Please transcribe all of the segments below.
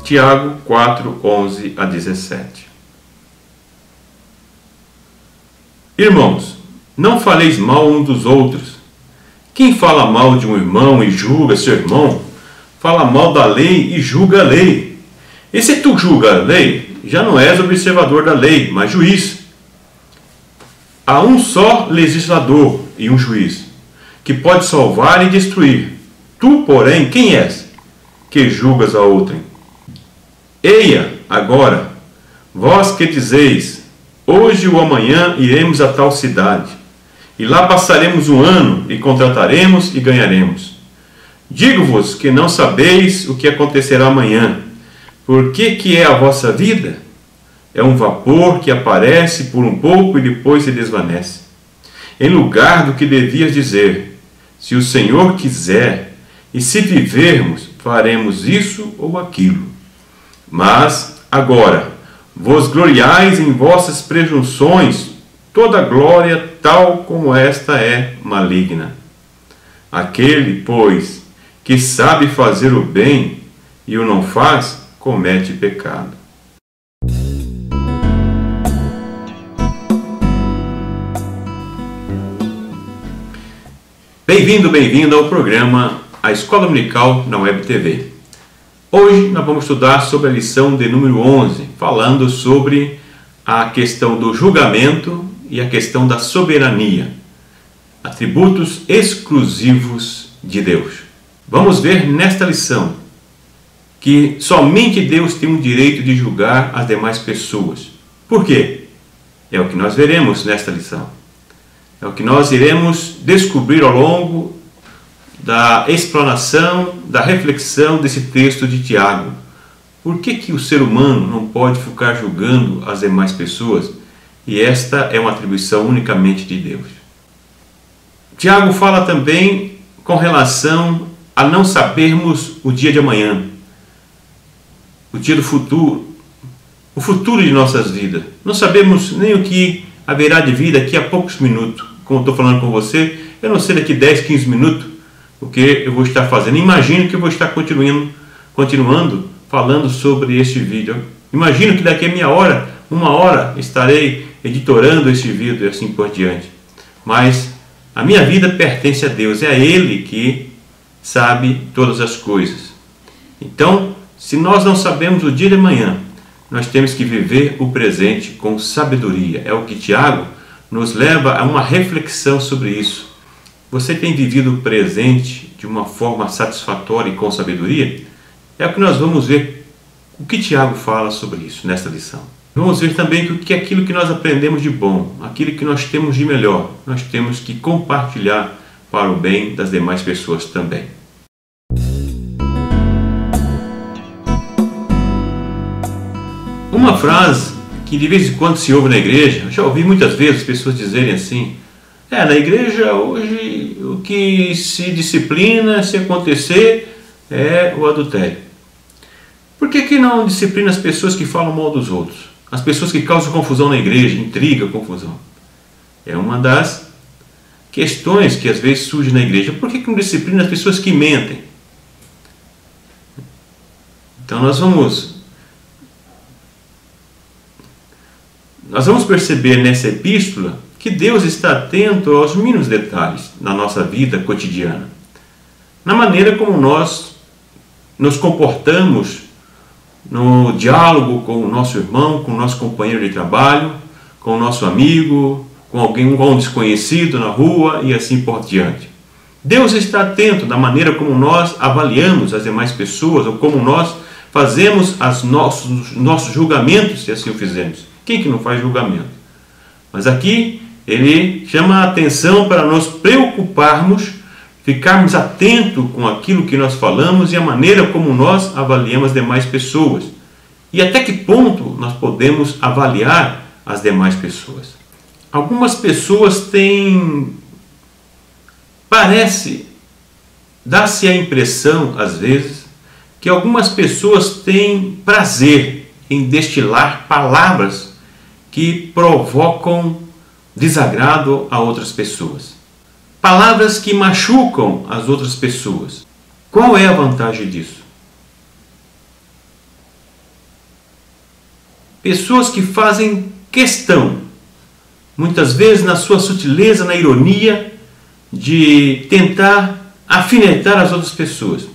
Tiago 4, 11 a 17. Irmãos, não faleis mal uns dos outros. Quem fala mal de um irmão e julga seu irmão, fala mal da lei e julga a lei. E se tu julga a lei, já não és observador da lei, mas juiz. Há um só legislador e um juiz, que pode salvar e destruir. Tu, porém, quem és, que julgas a outrem? Eia, agora, vós que dizeis, hoje ou amanhã iremos a tal cidade, e lá passaremos um ano, e contrataremos e ganharemos. Digo-vos que não sabeis o que acontecerá amanhã. Por que é a vossa vida? É um vapor que aparece por um pouco e depois se desvanece. Em lugar do que devias dizer, se o Senhor quiser, e se vivermos, faremos isso ou aquilo. Mas, agora, vos gloriais em vossas presunções, toda glória tal como esta é maligna. Aquele, pois, que sabe fazer o bem e o não faz, comete pecado. Bem-vindo ao programa A Escola Dominical na Web TV. Hoje nós vamos estudar sobre a lição de número 11, falando sobre a questão do julgamento e a questão da soberania, atributos exclusivos de Deus. Vamos ver nesta lição que somente Deus tem o direito de julgar as demais pessoas. Por quê? É o que nós veremos nesta lição. É o que nós iremos descobrir ao longo da explanação, da reflexão desse texto de Tiago. Por que o ser humano não pode ficar julgando as demais pessoas? E esta é uma atribuição unicamente de Deus. Tiago fala também com relação a não sabermos o dia de amanhã, o dia do futuro, o futuro de nossas vidas. Não sabemos nem o que haverá de vida daqui a poucos minutos. Como estou falando com você, eu não sei daqui 10, 15 minutos o que eu vou estar fazendo. Imagino que eu vou estar continuando falando sobre este vídeo. Imagino que daqui a uma hora, estarei editorando este vídeo e assim por diante. Mas a minha vida pertence a Deus, é a Ele que sabe todas as coisas. Então, se nós não sabemos o dia de amanhã, nós temos que viver o presente com sabedoria. É o que Tiago nos leva a uma reflexão sobre isso. Você tem vivido o presente de uma forma satisfatória e com sabedoria? É o que nós vamos ver o que Tiago fala sobre isso nesta lição. Vamos ver também que aquilo que nós aprendemos de bom, aquilo que nós temos de melhor, nós temos que compartilhar para o bem das demais pessoas também. Uma frase que de vez em quando se ouve na igreja, eu já ouvi muitas vezes pessoas dizerem assim: na igreja hoje o que se disciplina, se acontecer, é o adultério. Por que não disciplina as pessoas que falam mal dos outros? As pessoas que causam confusão na igreja, intriga, confusão. É uma das questões que às vezes surge na igreja. Por que não disciplina as pessoas que mentem? Então nós vamos perceber nessa epístola que Deus está atento aos mínimos detalhes na nossa vida cotidiana, na maneira como nós nos comportamos no diálogo com o nosso irmão, com o nosso companheiro de trabalho, com o nosso amigo, com um desconhecido na rua e assim por diante. Deus está atento na maneira como nós avaliamos as demais pessoas ou como nós fazemos nossos julgamentos, se assim o fizermos. Quem que não faz julgamento? Mas aqui ele chama a atenção para nos preocuparmos, ficarmos atentos com aquilo que nós falamos e a maneira como nós avaliamos as demais pessoas. E até que ponto nós podemos avaliar as demais pessoas. Algumas pessoas dá-se a impressão, às vezes, que algumas pessoas têm prazer em destilar palavras que provocam desagrado a outras pessoas. Palavras que machucam as outras pessoas. Qual é a vantagem disso? Pessoas que fazem questão, muitas vezes na sua sutileza, na ironia, de tentar afinetar as outras pessoas.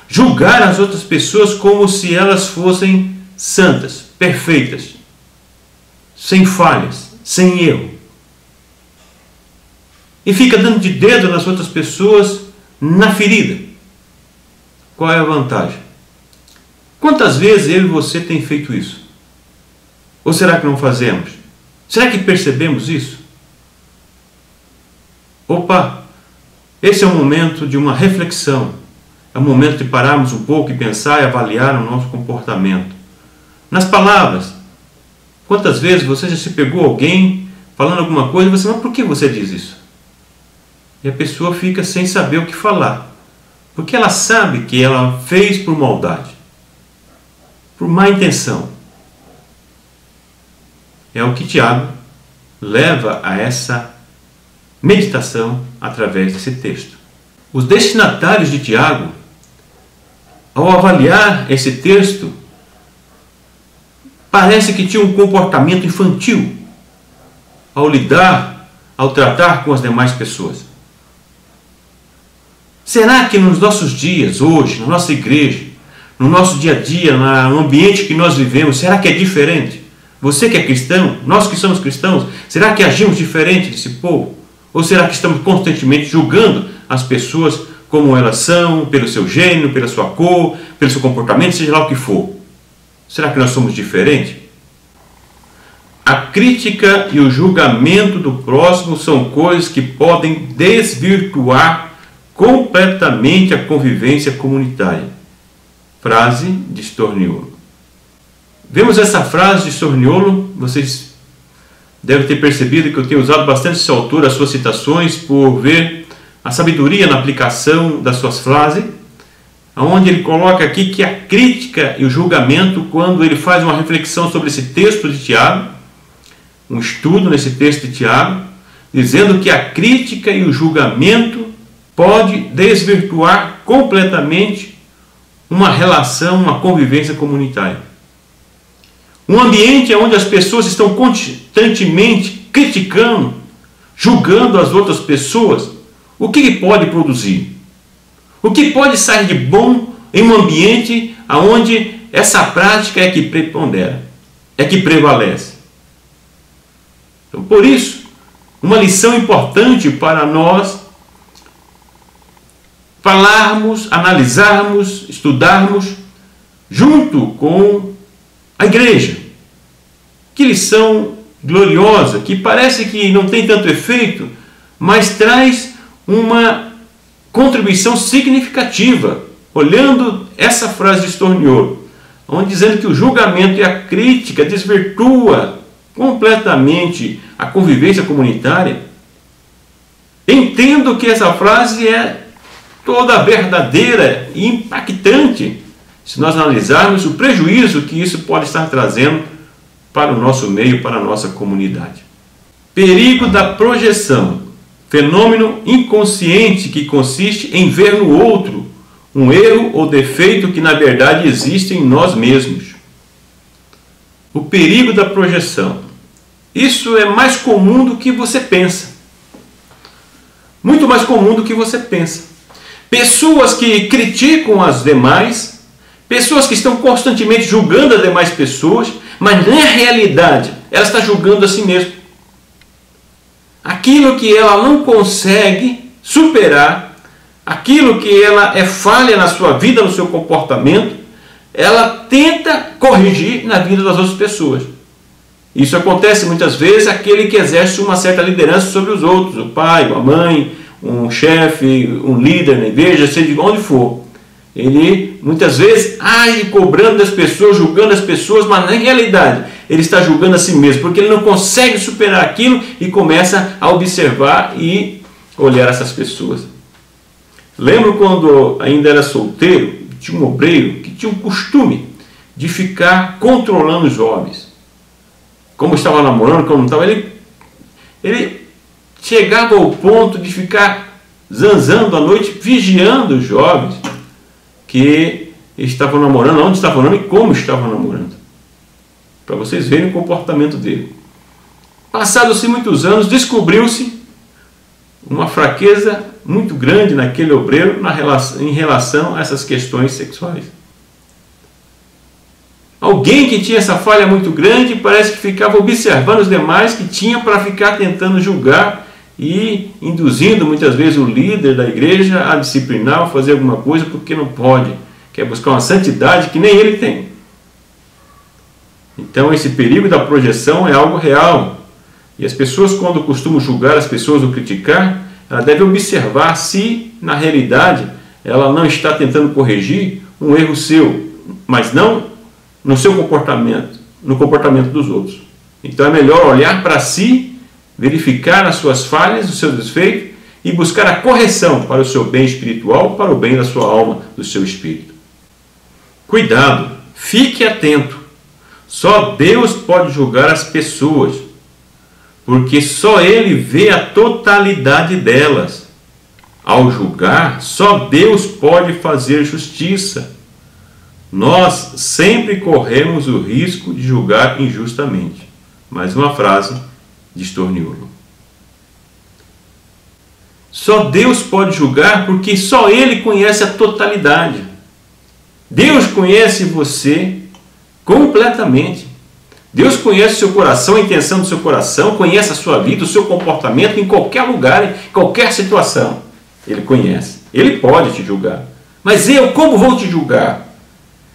Julgar as outras pessoas como se elas fossem santas, perfeitas, sem falhas, sem erro. E fica dando de dedo nas outras pessoas na ferida. Qual é a vantagem? Quantas vezes eu e você tem feito isso? Ou será que não fazemos? Será que percebemos isso? Opa, esse é o momento de uma reflexão. É o momento de pararmos um pouco e pensar e avaliar o nosso comportamento. Nas palavras, quantas vezes você já se pegou alguém falando alguma coisa e você, mas por que você diz isso? E a pessoa fica sem saber o que falar. Porque ela sabe que ela fez por maldade, por má intenção. É o que Tiago leva a essa meditação através desse texto. Os destinatários de Tiago, ao avaliar esse texto, parece que tinham um comportamento infantil ao lidar, ao tratar com as demais pessoas. Será que nos nossos dias, hoje, na nossa igreja, no nosso dia a dia, no ambiente que nós vivemos, será que é diferente? Você que é cristão, nós que somos cristãos, será que agimos diferente desse povo? Ou será que estamos constantemente julgando as pessoas como elas são, pelo seu gênero, pela sua cor, pelo seu comportamento, seja lá o que for? Será que nós somos diferentes? A crítica e o julgamento do próximo são coisas que podem desvirtuar completamente a convivência comunitária. Frase de Storniolo. Vemos essa frase de Storniolo, vocês devem ter percebido que eu tenho usado bastante esse autor, as suas citações, por ver a sabedoria na aplicação das suas frases, onde ele coloca aqui que a crítica e o julgamento, quando ele faz uma reflexão sobre esse texto de Tiago, um estudo nesse texto de Tiago, dizendo que a crítica e o julgamento pode desvirtuar completamente uma relação, uma convivência comunitária. Um ambiente onde as pessoas estão constantemente criticando, julgando as outras pessoas, o que pode produzir? O que pode sair de bom em um ambiente onde essa prática é que prepondera, é que prevalece? Então, por isso, uma lição importante para nós falarmos, analisarmos, estudarmos junto com a igreja. Que lição gloriosa, que parece que não tem tanto efeito, mas traz uma contribuição significativa. Olhando essa frase de Storniolo, onde dizendo que o julgamento e a crítica desvirtua completamente a convivência comunitária, entendo que essa frase é toda verdadeira e impactante se nós analisarmos o prejuízo que isso pode estar trazendo para o nosso meio, para a nossa comunidade. Perigo da projeção, fenômeno inconsciente que consiste em ver no outro um erro ou defeito que na verdade existe em nós mesmos. O perigo da projeção. Isso é mais comum do que você pensa. Muito mais comum do que você pensa. Pessoas que criticam as demais, pessoas que estão constantemente julgando as demais pessoas, mas na realidade ela está julgando a si mesma. Aquilo que ela não consegue superar, aquilo que ela é falha na sua vida, no seu comportamento, ela tenta corrigir na vida das outras pessoas. Isso acontece muitas vezes aquele que exerce uma certa liderança sobre os outros, o pai, a mãe, um chefe, um líder na igreja, seja de onde for. Ele muitas vezes age cobrando das pessoas, julgando as pessoas, mas na realidade ele está julgando a si mesmo, porque ele não consegue superar aquilo e começa a observar e olhar essas pessoas. Lembro quando ainda era solteiro, tinha um obreiro que tinha um costume de ficar controlando os jovens. Como estava namorando, como não estava, ele chegava ao ponto de ficar zanzando à noite, vigiando os jovens que estavam namorando, onde estavam namorando e como estavam namorando. para vocês verem o comportamento dele. Passados-se muitos anos, descobriu-se uma fraqueza muito grande naquele obreiro em relação a essas questões sexuais. Alguém que tinha essa falha muito grande parece que ficava observando os demais que tinham para ficar tentando julgar e induzindo muitas vezes o líder da igreja a disciplinar ou fazer alguma coisa porque não pode, quer buscar uma santidade que nem ele tem. Então esse perigo da projeção é algo real. E as pessoas, quando costumam julgar as pessoas ou criticar, ela deve observar se, na realidade, ela não está tentando corrigir um erro seu, mas não no seu comportamento, no comportamento dos outros. Então é melhor olhar para si, verificar as suas falhas, os seus defeitos e buscar a correção para o seu bem espiritual, para o bem da sua alma, do seu espírito. Cuidado, fique atento. Só Deus pode julgar as pessoas, porque só Ele vê a totalidade delas. Ao julgar, só Deus pode fazer justiça. Nós sempre corremos o risco de julgar injustamente. Mais uma frase de Storniolo. Só Deus pode julgar porque só Ele conhece a totalidade. Deus conhece você completamente. Deus conhece o seu coração, a intenção do seu coração, conhece a sua vida, o seu comportamento em qualquer lugar, em qualquer situação. Ele conhece. Ele pode te julgar. Mas eu, como vou te julgar?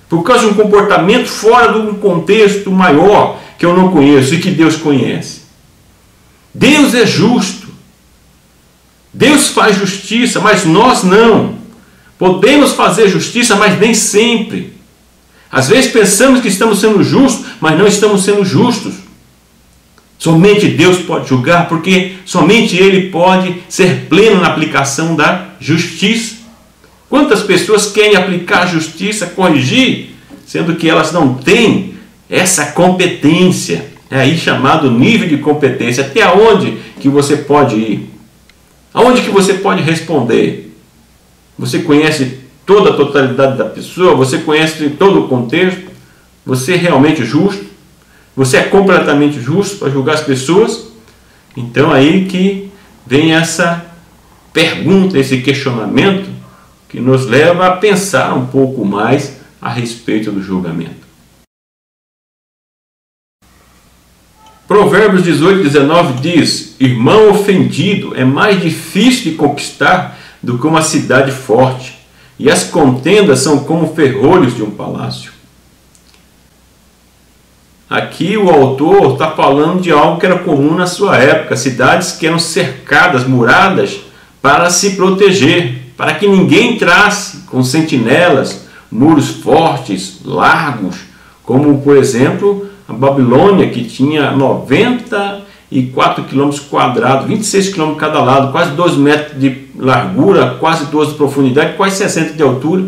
Por causa de um comportamento fora de um contexto maior que eu não conheço e que Deus conhece. Deus é justo. Deus faz justiça, mas nós não. Podemos fazer justiça, mas nem sempre. Às vezes pensamos que estamos sendo justos, mas não estamos sendo justos. Somente Deus pode julgar, porque somente Ele pode ser pleno na aplicação da justiça. Quantas pessoas querem aplicar a justiça, corrigir, sendo que elas não têm essa competência? É aí chamado nível de competência. Até onde que você pode ir? Aonde que você pode responder? Você conhece toda a totalidade da pessoa? Você conhece todo o contexto? Você é realmente justo? Você é completamente justo para julgar as pessoas? Então aí que vem essa pergunta, esse questionamento que nos leva a pensar um pouco mais a respeito do julgamento. Provérbios 18:19 diz: irmão ofendido é mais difícil de conquistar do que uma cidade forte, e as contendas são como ferrolhos de um palácio. Aqui o autor está falando de algo que era comum na sua época, cidades que eram cercadas, muradas, para se proteger, para que ninguém entrasse, com sentinelas, muros fortes, largos, como por exemplo a Babilônia, que tinha 94 quilômetros quadrados, 26 quilômetros cada lado, quase 12 metros de largura, quase 12 de profundidade, quase 60 de altura.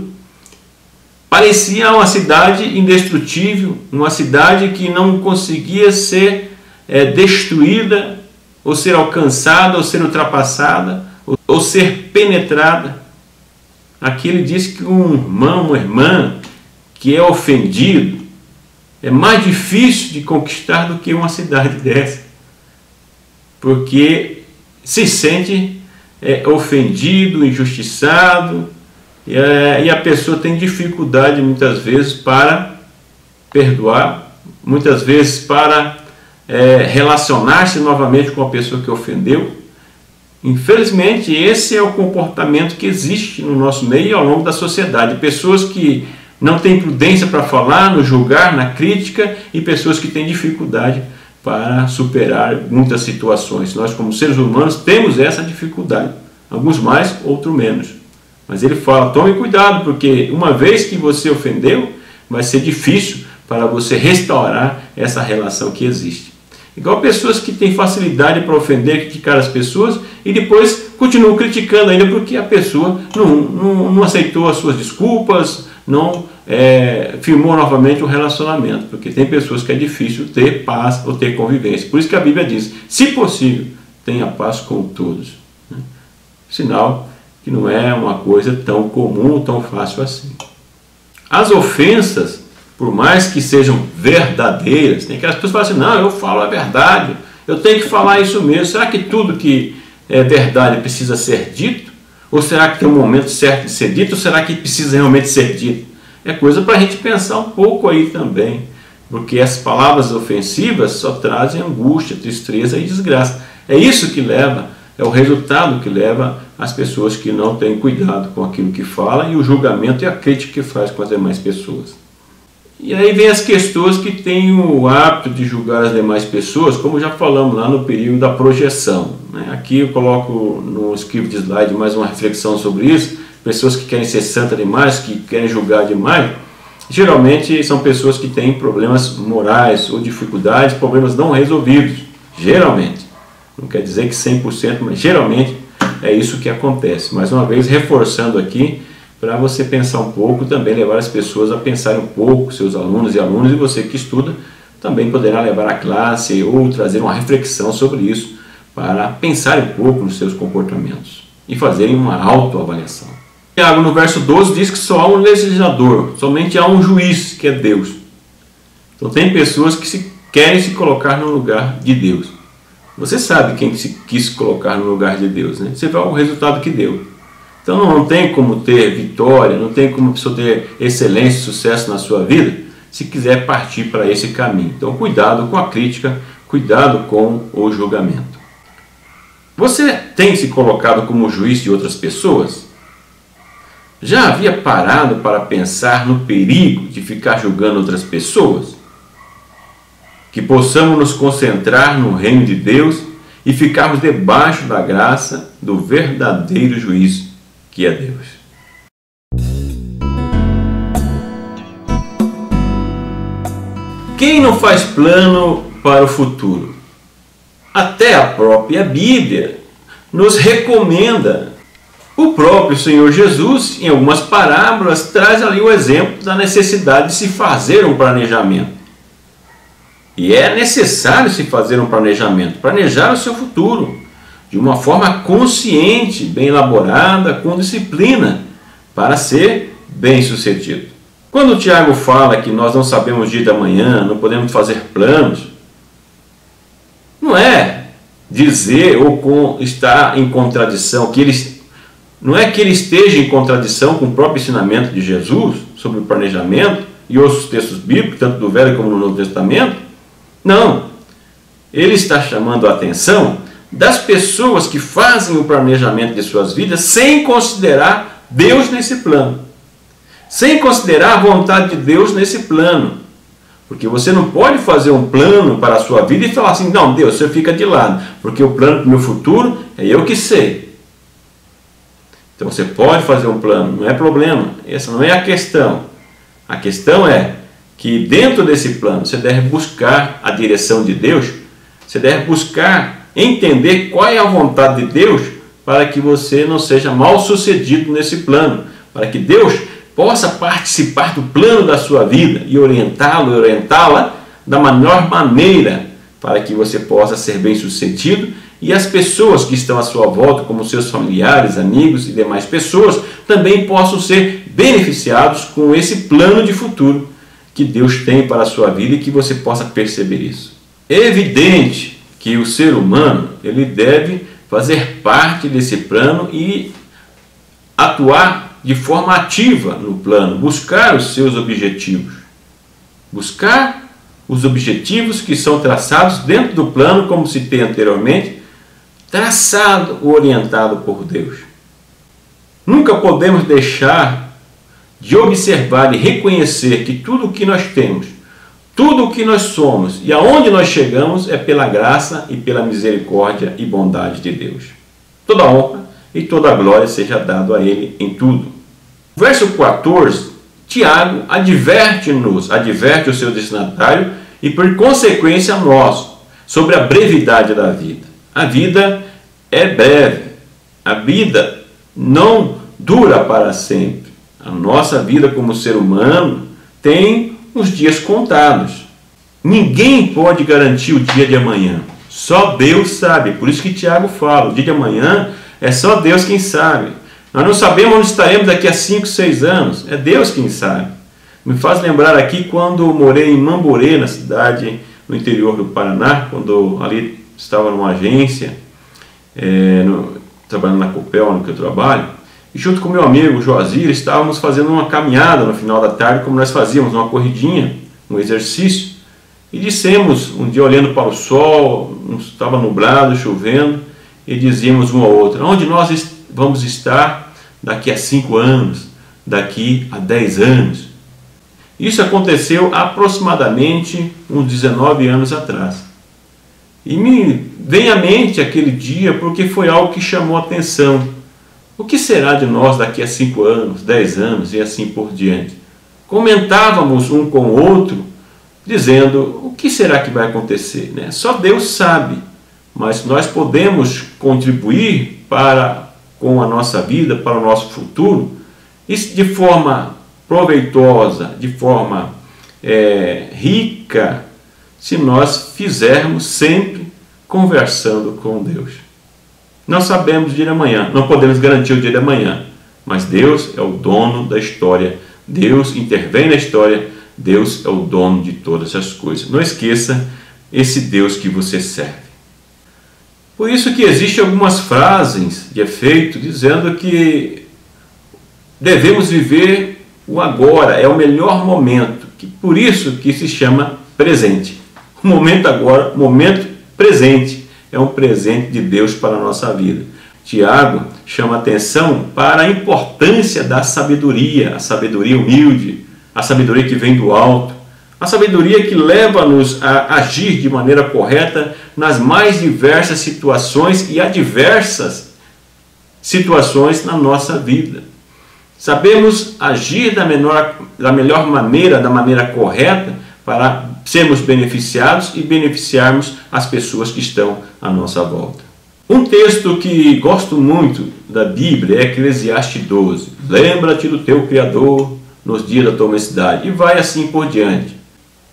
Parecia uma cidade indestrutível, uma cidade que não conseguia ser destruída, ou ser alcançada, ou ser ultrapassada, ou ser penetrada. Aqui ele diz que um irmão, uma irmã que é ofendido é mais difícil de conquistar do que uma cidade dessa, porque se sente ofendido, injustiçado, e a pessoa tem dificuldade muitas vezes para perdoar, muitas vezes para relacionar-se novamente com a pessoa que ofendeu. Infelizmente, esse é o comportamento que existe no nosso meio e ao longo da sociedade. Pessoas que não têm prudência para falar, no julgar, na crítica, e pessoas que têm dificuldade para superar muitas situações. Nós, como seres humanos, temos essa dificuldade. Alguns mais, outros menos. Mas ele fala, tome cuidado, porque uma vez que você ofendeu, vai ser difícil para você restaurar essa relação que existe. Igual pessoas que têm facilidade para ofender, criticar as pessoas e depois continuam criticando ainda porque a pessoa não aceitou as suas desculpas, não firmou novamente o relacionamento. Porque tem pessoas que é difícil ter paz ou ter convivência. Por isso que a Bíblia diz, se possível, tenha paz com todos. Sinal que não é uma coisa tão comum, tão fácil assim. As ofensas por mais que sejam verdadeiras, tem aquelas pessoas que falam assim, não, eu falo a verdade, eu tenho que falar isso mesmo. Será que tudo que é verdade precisa ser dito? Ou será que tem um momento certo de ser dito? Ou será que precisa realmente ser dito? É coisa para a gente pensar um pouco aí também, porque as palavras ofensivas só trazem angústia, tristeza e desgraça. É isso que leva, é o resultado que leva as pessoas que não têm cuidado com aquilo que falam e o julgamento e a crítica que faz com as demais pessoas. E aí vem as questões que têm o hábito de julgar as demais pessoas, como já falamos lá no período da projeção. Aqui eu coloco no script de slide mais uma reflexão sobre isso. Pessoas que querem ser santas demais, que querem julgar demais, geralmente são pessoas que têm problemas morais ou dificuldades, problemas não resolvidos. Geralmente. Não quer dizer que 100%, mas geralmente é isso que acontece. Mais uma vez, reforçando aqui, para você pensar um pouco, também levar as pessoas a pensarem um pouco, seus alunos e alunas, e você que estuda, também poderá levar a classe ou trazer uma reflexão sobre isso, para pensarem um pouco nos seus comportamentos e fazerem uma autoavaliação. Tiago, no verso 12, diz que só há um legislador, somente há um juiz, que é Deus. Então tem pessoas que querem se colocar no lugar de Deus. Você sabe quem se quis colocar no lugar de Deus, né? Você vê o resultado que deu. Então não tem como ter vitória, não tem como a pessoa ter excelência e sucesso na sua vida, se quiser partir para esse caminho. Então cuidado com a crítica, cuidado com o julgamento. Você tem se colocado como juiz de outras pessoas? Já havia parado para pensar no perigo de ficar julgando outras pessoas? Que possamos nos concentrar no reino de Deus e ficarmos debaixo da graça do verdadeiro juiz, que é Deus. Quem não faz plano para o futuro? Até a própria Bíblia nos recomenda. O próprio Senhor Jesus, em algumas parábolas, traz ali o exemplo da necessidade de se fazer um planejamento. E é necessário se fazer um planejamento, planejar o seu futuro, de uma forma consciente, bem elaborada, com disciplina, para ser bem-sucedido. Quando o Tiago fala que nós não sabemos o dia da manhã, não podemos fazer planos, não é dizer ou estar em contradição, não é que ele esteja em contradição com o próprio ensinamento de Jesus sobre o planejamento e outros textos bíblicos, tanto do Velho como do Novo Testamento. Não. Ele está chamando a atenção das pessoas que fazem o planejamento de suas vidas sem considerar Deus nesse plano. Sem considerar a vontade de Deus nesse plano. Porque você não pode fazer um plano para a sua vida e falar assim, não, Deus, você fica de lado, porque o plano para o meu futuro é eu que sei. Então você pode fazer um plano, não é problema, essa não é a questão. A questão é que dentro desse plano você deve buscar a direção de Deus, você deve buscar entender qual é a vontade de Deus para que você não seja mal sucedido nesse plano, para que Deus possa participar do plano da sua vida e orientá-lo e orientá-la da melhor maneira para que você possa ser bem sucedido e as pessoas que estão à sua volta, como seus familiares, amigos e demais pessoas, também possam ser beneficiados com esse plano de futuro que Deus tem para a sua vida e que você possa perceber isso. É evidente que o ser humano ele deve fazer parte desse plano e atuar de forma ativa no plano, buscar os seus objetivos. Buscar os objetivos que são traçados dentro do plano, como citei anteriormente, traçado ou orientado por Deus. Nunca podemos deixar de observar e reconhecer que tudo o que nós temos, tudo o que nós somos e aonde nós chegamos é pela graça e pela misericórdia e bondade de Deus. Toda honra e toda glória seja dado a Ele em tudo. Verso 14, Tiago adverte-nos, adverte o seu destinatário e por consequência a nós, sobre a brevidade da vida. A vida é breve, a vida não dura para sempre. A nossa vida como ser humano tem os dias contados. Ninguém pode garantir o dia de amanhã, só Deus sabe. Por isso que Tiago fala, o dia de amanhã é só Deus quem sabe. Nós não sabemos onde estaremos daqui a 5, 6 anos, é Deus quem sabe. Me faz lembrar aqui quando eu morei em Mamborê, na cidade no interior do Paraná, quando ali estava numa agência, trabalhando na Copel, no que eu trabalho, e junto com meu amigo Joazir, estávamos fazendo uma caminhada no final da tarde, como nós fazíamos, uma corridinha, um exercício, e dissemos, um dia olhando para o sol, estava nublado, chovendo, e dizíamos um ao outro: onde nós vamos estar daqui a 5 anos, daqui a 10 anos? Isso aconteceu aproximadamente uns 19 anos atrás. E me vem à mente aquele dia porque foi algo que chamou a atenção. O que será de nós daqui a 5 anos, 10 anos e assim por diante? Comentávamos um com o outro, dizendo: o que será que vai acontecer? Só Deus sabe, mas nós podemos contribuir com a nossa vida, para o nosso futuro, isso de forma proveitosa, de forma rica, se nós fizermos sempre conversando com Deus. Não sabemos o dia de amanhã, não podemos garantir o dia de amanhã, mas Deus é o dono da história, Deus intervém na história, Deus é o dono de todas as coisas. Não esqueça esse Deus que você serve. Por isso que existem algumas frases de efeito dizendo que devemos viver o agora, é o melhor momento, por isso que se chama presente. O momento agora, o momento presente, é um presente de Deus para a nossa vida. Tiago chama atenção para a importância da sabedoria, a sabedoria humilde, a sabedoria que vem do alto, a sabedoria que leva-nos a agir de maneira correta nas mais diversas situações e adversas situações na nossa vida. Sabemos agir da melhor maneira, da maneira correta, para sermos beneficiados e beneficiarmos as pessoas que estão à nossa volta. Um texto que gosto muito da Bíblia é Eclesiastes 12. Lembra-te do teu Criador nos dias da tua mocidade. E vai assim por diante.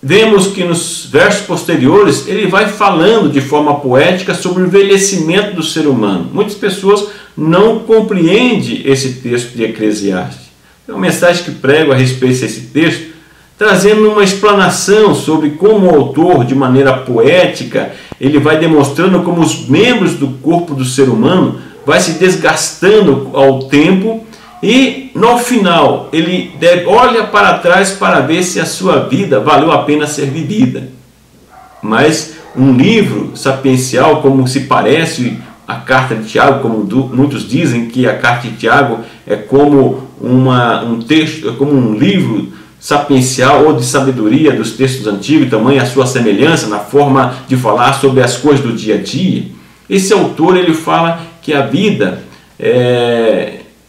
Vemos que nos versos posteriores ele vai falando de forma poética sobre o envelhecimento do ser humano. Muitas pessoas não compreendem esse texto de Eclesiastes. É uma mensagem que prego a respeito desse texto, trazendo uma explanação sobre como o autor, de maneira poética, ele vai demonstrando como os membros do corpo do ser humano vai se desgastando ao tempo e, no final, ele olha para trás para ver se a sua vida valeu a pena ser vivida. Mas um livro sapiencial, como se parece a carta de Tiago, como muitos dizem que a carta de Tiago é como um texto, é como um livro sapiencial ou de sabedoria dos textos antigos, tamanho a sua semelhança na forma de falar sobre as coisas do dia a dia. Esse autor ele fala que a vida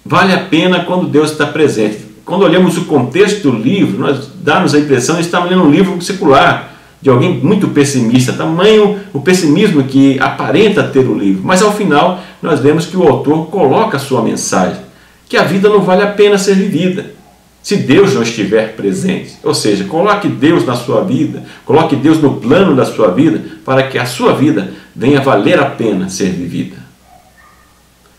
vale a pena quando Deus está presente. Quando olhamos o contexto do livro, nós dá-nos a impressão de estar lendo um livro secular, de alguém muito pessimista, tamanho o pessimismo que aparenta ter o livro. Mas ao final nós vemos que o autor coloca a sua mensagem, que a vida não vale a pena ser vivida se Deus não estiver presente. Ou seja, coloque Deus na sua vida, coloque Deus no plano da sua vida, para que a sua vida venha valer a pena ser vivida.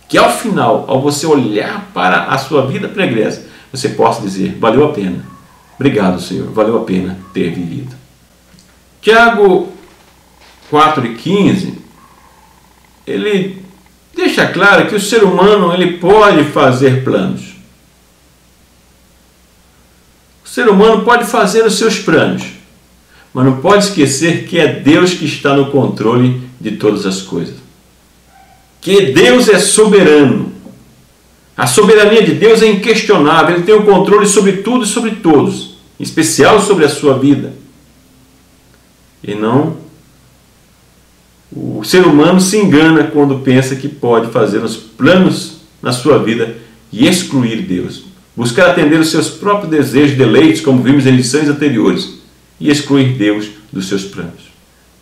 Que ao final, ao você olhar para a sua vida pregressa, você possa dizer: valeu a pena. Obrigado, Senhor, valeu a pena ter vivido. Tiago 4,15, ele deixa claro que o ser humano ele pode fazer planos. O ser humano pode fazer os seus planos, mas não pode esquecer que é Deus que está no controle de todas as coisas. Que Deus é soberano. A soberania de Deus é inquestionável. Ele tem o controle sobre tudo e sobre todos, em especial sobre a sua vida. E não, o ser humano se engana quando pensa que pode fazer os planos na sua vida e excluir Deus. Buscar atender os seus próprios desejos, deleites, como vimos em lições anteriores, e excluir Deus dos seus planos.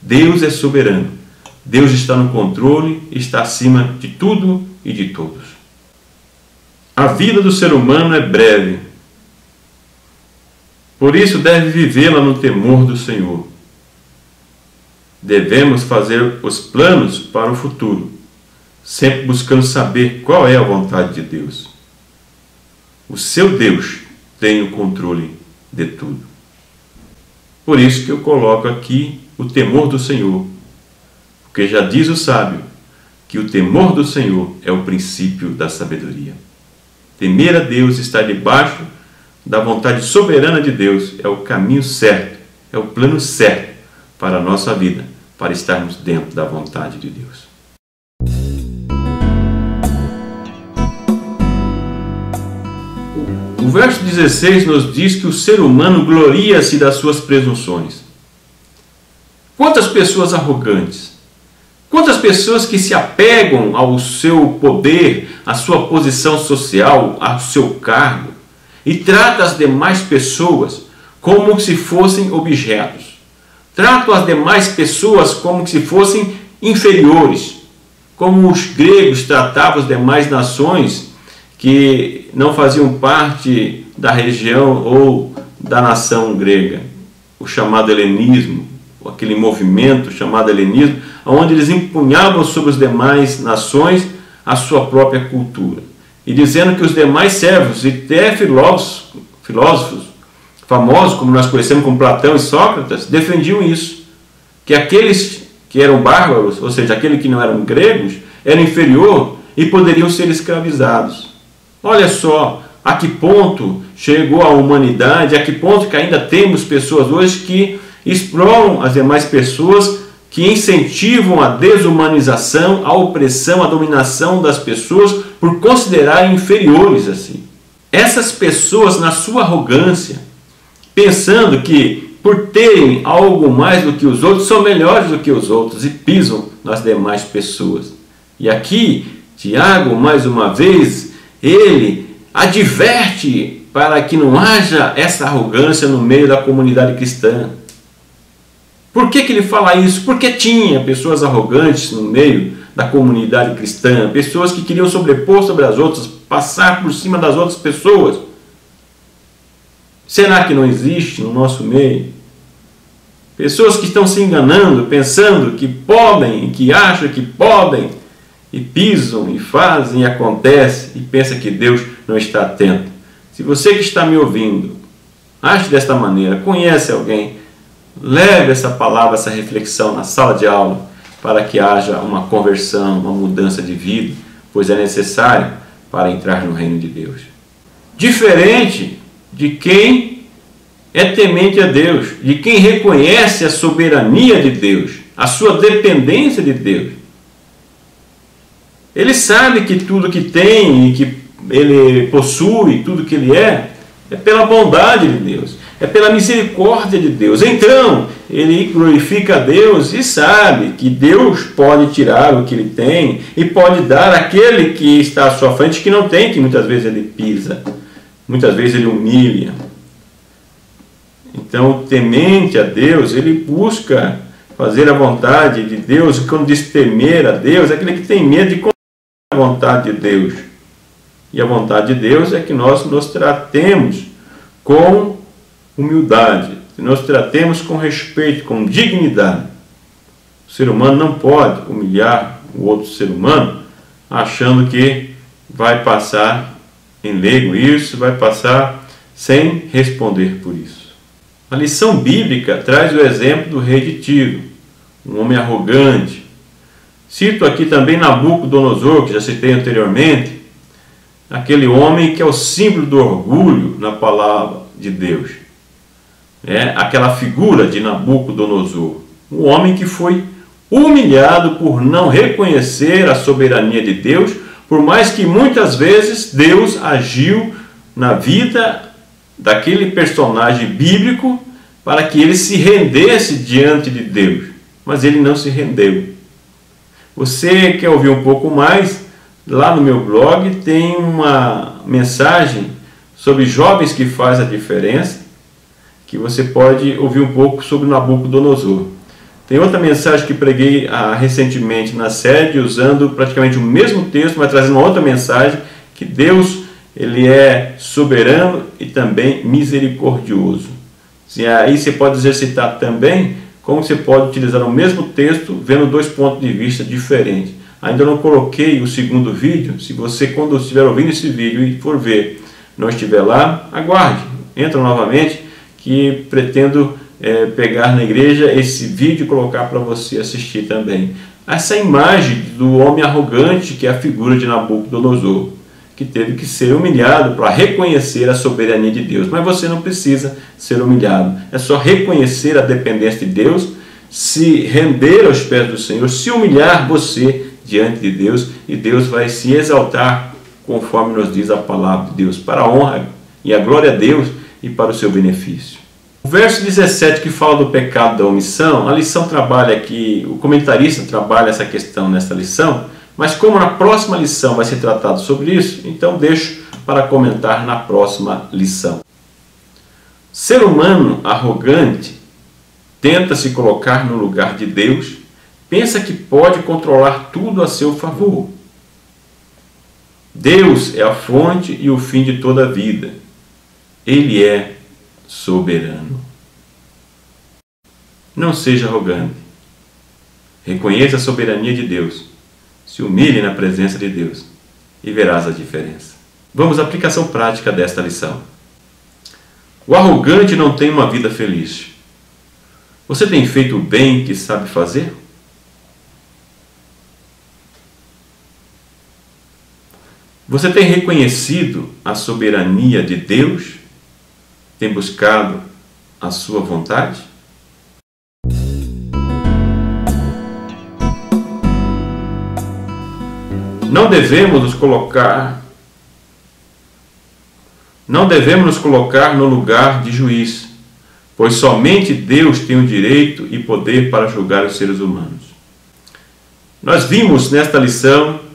Deus é soberano. Deus está no controle, está acima de tudo e de todos. A vida do ser humano é breve. Por isso deve vivê-la no temor do Senhor. Devemos fazer os planos para o futuro, sempre buscando saber qual é a vontade de Deus. O seu Deus tem o controle de tudo. Por isso que eu coloco aqui o temor do Senhor, porque já diz o sábio que o temor do Senhor é o princípio da sabedoria. Temer a Deus, estar debaixo da vontade soberana de Deus, é o caminho certo, é o plano certo para a nossa vida, para estarmos dentro da vontade de Deus. O verso 16 nos diz que o ser humano gloria-se das suas presunções. Quantas pessoas arrogantes, quantas pessoas que se apegam ao seu poder, à sua posição social, ao seu cargo, e tratam as demais pessoas como se fossem objetos. Tratam as demais pessoas como se fossem inferiores, como os gregos tratavam as demais nações que não faziam parte da região ou da nação grega, o chamado helenismo, aquele movimento chamado helenismo, onde eles empunhavam sobre as demais nações a sua própria cultura, e dizendo que os demais servos e até filósofos famosos, como nós conhecemos como Platão e Sócrates, defendiam isso, que aqueles que eram bárbaros, ou seja, aqueles que não eram gregos, eram inferior e poderiam ser escravizados. Olha só a que ponto chegou a humanidade, a que ponto que ainda temos pessoas hoje que exploram as demais pessoas, que incentivam a desumanização, a opressão, a dominação das pessoas por considerarem inferiores assim. Essas pessoas, na sua arrogância, pensando que por terem algo mais do que os outros, são melhores do que os outros e pisam nas demais pessoas. E aqui, Tiago, mais uma vez, ele adverte para que não haja essa arrogância no meio da comunidade cristã. Por que ele fala isso? Porque tinha pessoas arrogantes no meio da comunidade cristã, pessoas que queriam sobrepor sobre as outras, passar por cima das outras pessoas. Será que não existe no nosso meio? Pessoas que estão se enganando, pensando que podem, que acham que podem, e pisam, e fazem, e acontece, e pensa que Deus não está atento. Se você que está me ouvindo, age desta maneira, conhece alguém, leve essa palavra, essa reflexão na sala de aula, para que haja uma conversão, uma mudança de vida, pois é necessário para entrar no reino de Deus. Diferente de quem é temente a Deus, de quem reconhece a soberania de Deus, a sua dependência de Deus. Ele sabe que tudo que tem e que ele possui, tudo que ele é pela bondade de Deus, é pela misericórdia de Deus. Então, ele glorifica a Deus e sabe que Deus pode tirar o que ele tem e pode dar àquele que está à sua frente que não tem, que muitas vezes ele pisa, muitas vezes ele humilha. Então, temente a Deus, ele busca fazer a vontade de Deus, e quando diz temer a Deus, é aquele que tem medo de cumprir a vontade de Deus. E a vontade de Deus é que nós nos tratemos com humildade, que nós tratemos com respeito, com dignidade. O ser humano não pode humilhar o outro ser humano achando que vai passar em leigo isso, vai passar sem responder por isso. A lição bíblica traz o exemplo do rei de Tiro, um homem arrogante. Cito aqui também Nabucodonosor, que já citei anteriormente, aquele homem que é o símbolo do orgulho na palavra de Deus. Aquela figura de Nabucodonosor, um homem que foi humilhado por não reconhecer a soberania de Deus, por mais que muitas vezes Deus agiu na vida daquele personagem bíblico para que ele se rendesse diante de Deus, mas ele não se rendeu. Você quer ouvir um pouco mais? Lá no meu blog tem uma mensagem sobre jovens que fazem a diferença, que você pode ouvir um pouco sobre Nabucodonosor. Tem outra mensagem que preguei recentemente na sede, usando praticamente o mesmo texto, mas trazendo uma outra mensagem, que Deus ele é soberano e também misericordioso. E aí você pode exercitar também como você pode utilizar o mesmo texto, vendo dois pontos de vista diferentes. Ainda não coloquei o segundo vídeo. Se você, quando estiver ouvindo esse vídeo e for ver, não estiver lá, aguarde. Entra novamente, que pretendo pegar na igreja esse vídeo e colocar para você assistir também. Essa imagem do homem arrogante, que é a figura de Nabucodonosor, que teve que ser humilhado para reconhecer a soberania de Deus. Mas você não precisa ser humilhado, é só reconhecer a dependência de Deus, se render aos pés do Senhor, se humilhar você diante de Deus, e Deus vai se exaltar, conforme nos diz a palavra de Deus, para a honra e a glória a Deus e para o seu benefício. O verso 17, que fala do pecado da omissão, a lição trabalha aqui, o comentarista trabalha essa questão nessa lição, mas como na próxima lição vai ser tratado sobre isso, então deixo para comentar na próxima lição. Ser humano arrogante tenta se colocar no lugar de Deus, pensa que pode controlar tudo a seu favor. Deus é a fonte e o fim de toda a vida. Ele é soberano. Não seja arrogante. Reconheça a soberania de Deus. Se humilhe na presença de Deus e verás a diferença. Vamos à aplicação prática desta lição. O arrogante não tem uma vida feliz. Você tem feito o bem que sabe fazer? Você tem reconhecido a soberania de Deus? Tem buscado a sua vontade? Não devemos nos colocar no lugar de juiz, pois somente Deus tem o direito e poder para julgar os seres humanos. Nós vimos nesta lição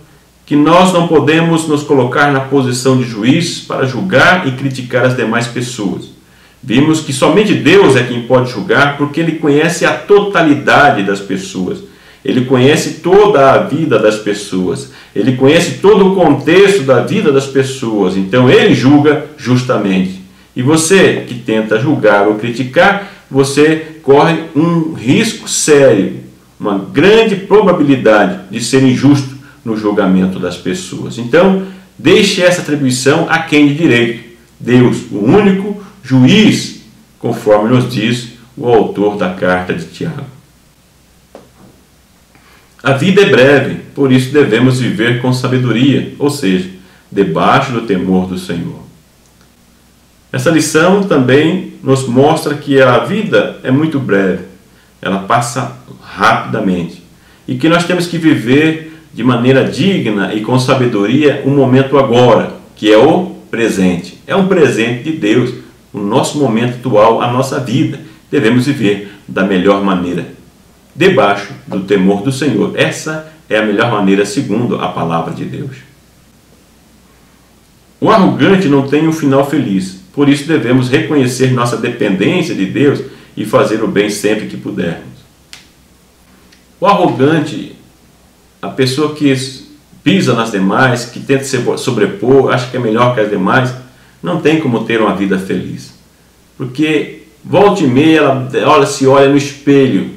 que nós não podemos nos colocar na posição de juiz para julgar e criticar as demais pessoas. Vimos que somente Deus é quem pode julgar, porque Ele conhece a totalidade das pessoas. Ele conhece toda a vida das pessoas. Ele conhece todo o contexto da vida das pessoas. Então Ele julga justamente. E você que tenta julgar ou criticar, você corre um risco sério, uma grande probabilidade de ser injusto no julgamento das pessoas. Então, deixe essa atribuição a quem de direito. Deus, o único juiz, conforme nos diz o autor da carta de Tiago. A vida é breve, por isso devemos viver com sabedoria, ou seja, debaixo do temor do Senhor. Essa lição também nos mostra que a vida é muito breve, ela passa rapidamente, e que nós temos que viver de maneira digna e com sabedoria o momento agora, que é o presente. É um presente de Deus, o nosso momento atual, a nossa vida. Devemos viver da melhor maneira, debaixo do temor do Senhor. Essa é a melhor maneira segundo a palavra de Deus. O arrogante não tem um final feliz, por isso devemos reconhecer nossa dependência de Deus e fazer o bem sempre que pudermos. O arrogante, a pessoa que pisa nas demais, que tenta se sobrepor, acha que é melhor que as demais, não tem como ter uma vida feliz. Porque volta e meia ela se olha no espelho,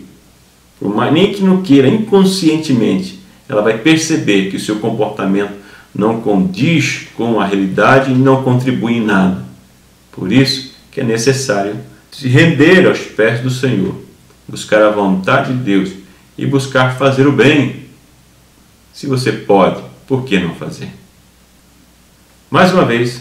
por mais nem que não queira, inconscientemente, ela vai perceber que o seu comportamento não condiz com a realidade e não contribui em nada. Por isso que é necessário se render aos pés do Senhor, buscar a vontade de Deus e buscar fazer o bem. Se você pode, por que não fazer? Mais uma vez,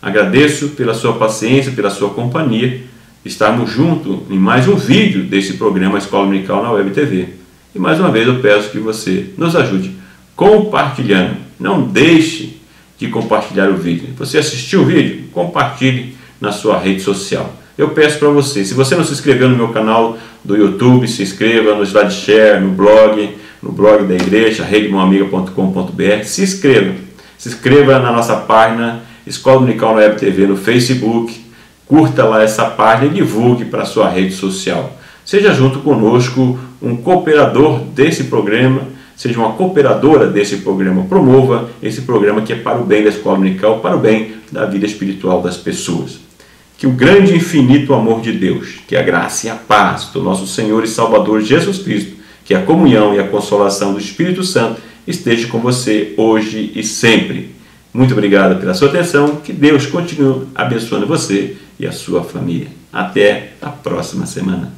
agradeço pela sua paciência, pela sua companhia, estarmos juntos em mais um vídeo desse programa Escola Dominical na Web TV. E mais uma vez eu peço que você nos ajude compartilhando. Não deixe de compartilhar o vídeo. Você assistiu o vídeo? Compartilhe na sua rede social. Eu peço para você, se você não se inscreveu no meu canal do YouTube, se inscreva no SlideShare, no blog da igreja, redemãoamiga.com.br. Se inscreva na nossa página Escola Dominical na Web TV no Facebook, curta lá essa página e divulgue para a sua rede social. Seja junto conosco um cooperador desse programa, seja uma cooperadora desse programa, promova esse programa que é para o bem da Escola Dominical, para o bem da vida espiritual das pessoas. Que o grande e infinito amor de Deus, que a graça e a paz do nosso Senhor e Salvador Jesus Cristo, que a comunhão e a consolação do Espírito Santo esteja com você hoje e sempre. Muito obrigado pela sua atenção, que Deus continue abençoando você e a sua família. Até a próxima semana.